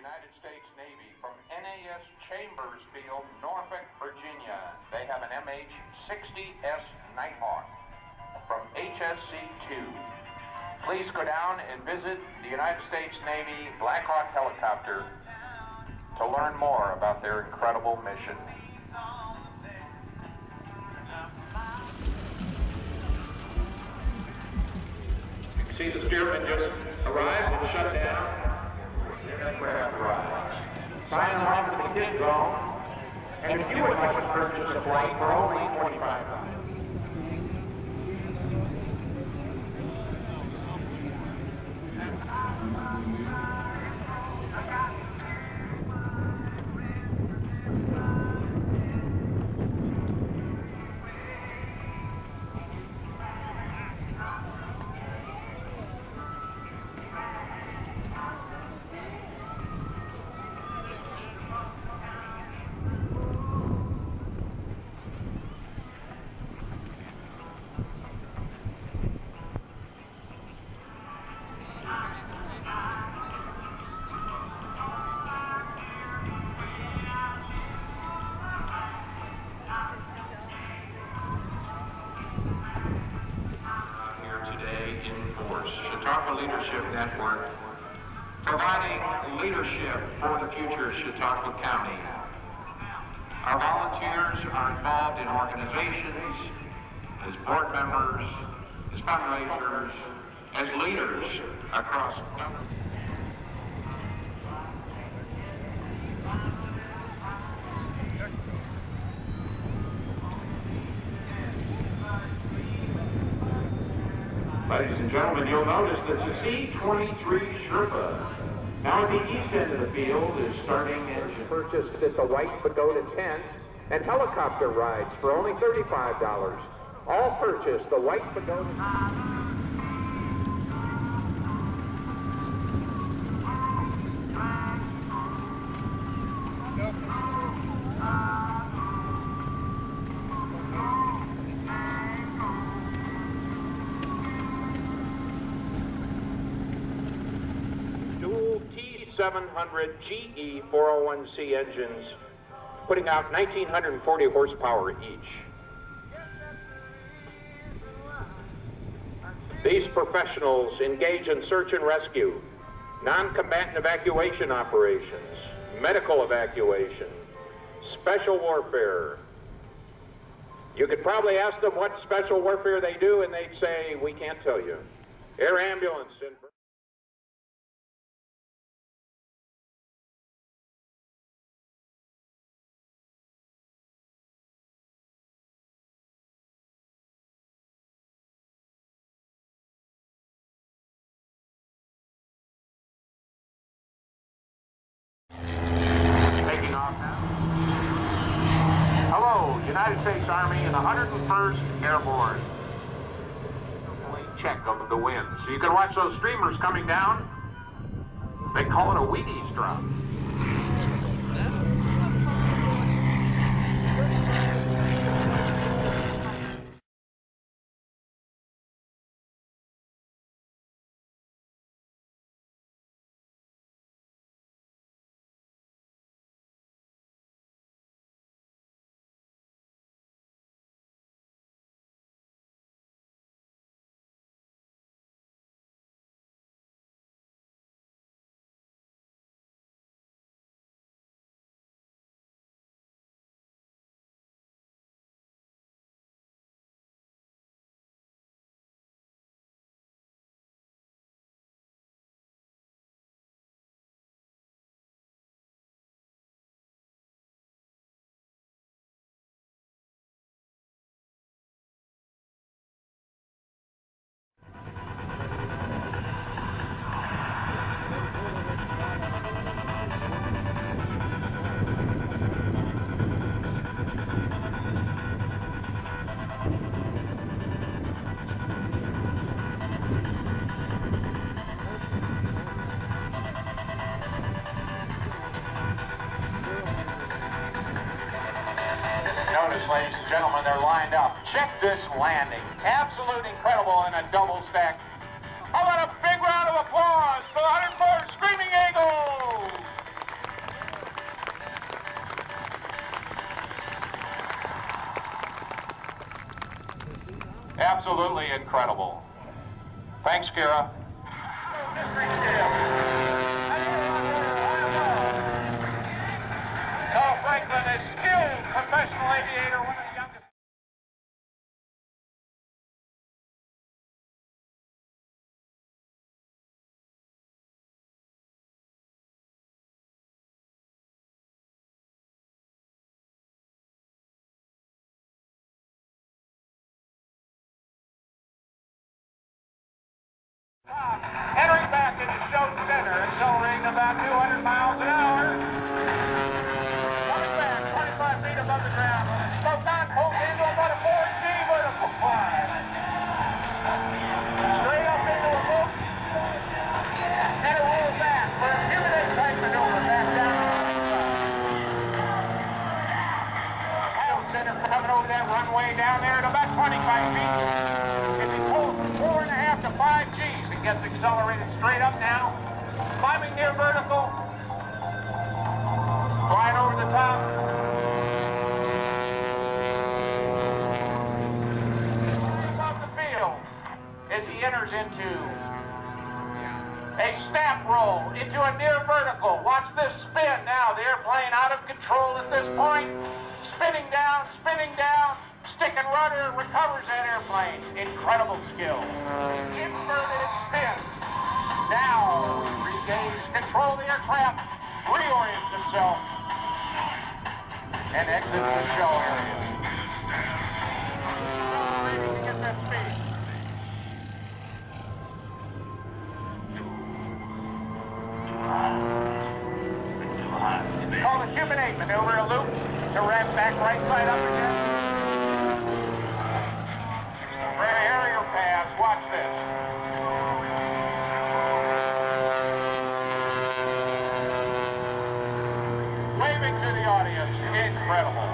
United States Navy from NAS Chambers Field, Norfolk, Virginia. They have an MH-60S Nighthawk from HSC-2. Please go down and visit the United States Navy Black Hawk helicopter to learn more about their incredible mission. You can see the steerman just arrived and shut down. Aircraft arrives. Sign on to the kid zone, and if you would like to purchase a flight for only $25. Chatauqua Leadership Network, providing leadership for the future of Chatauqua County. Our volunteers are involved in organizations, as board members, as fundraisers, as leaders across the country. Ladies and gentlemen, you'll notice that the C-23 Sherpa, now at the east end of the field, is starting engine. Purchased at the White Pagoda tent and helicopter rides for only $35. All purchased the White Pagoda. T700 GE 401C engines, putting out 1,940 horsepower each. These professionals engage in search and rescue, non-combatant evacuation operations, medical evacuation, special warfare. You could probably ask them what special warfare they do, and they'd say, "We can't tell you." Air ambulance in Hello, United States Army and the 101st Airborne. Check of the wind. So you can watch those streamers coming down. They call it a Wheaties drop. Ladies and gentlemen, they're lined up. Check this landing. Absolutely incredible in a double stack. How about a big round of applause for the 104 Screaming Eagles? Absolutely incredible. Thanks, Kira. Carl Franklin is skilled professional aviator, one of the youngest. Entering back into show center, accelerating about 200 miles an hour. Coming back 25 feet above the ground. Slow down, pulls into about a 4G vertical climb. Straight up into a loop. And a roll back for a humidate type maneuver back down on the side. Show center coming over that runway down there at about 25 feet. If he pulls 4.5 to 5 Gs, it gets accelerated straight up now. Climbing near vertical. Flying over the top. Above the field as he enters into a snap roll into a near vertical. Watch this spin now. The airplane out of control at this point. Spinning down, stick and rudder, recovers that airplane. Incredible skill. Inverted spin. Now he regains control of the aircraft, reorients himself, and exits the show area. Accelerating to get that speed. Call the humidate maneuver, a loop to wrap back right side up again. Area pass, watch this. Waving to the audience, incredible.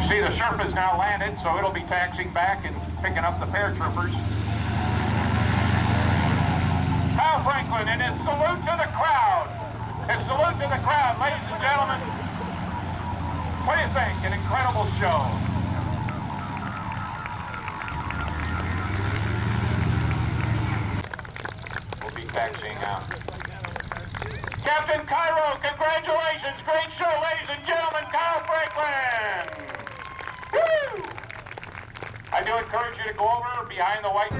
See, the Sherpa's now landed, so it'll be taxiing back and picking up the paratroopers. Carl Franklin and his salute to the crowd. His salute to the crowd, ladies and gentlemen. What do you think? An incredible show. We'll be taxiing out. Captain Cairo, congratulations. Great show, ladies and gentlemen. Carl Franklin. Woo! I do encourage you to go over behind the white...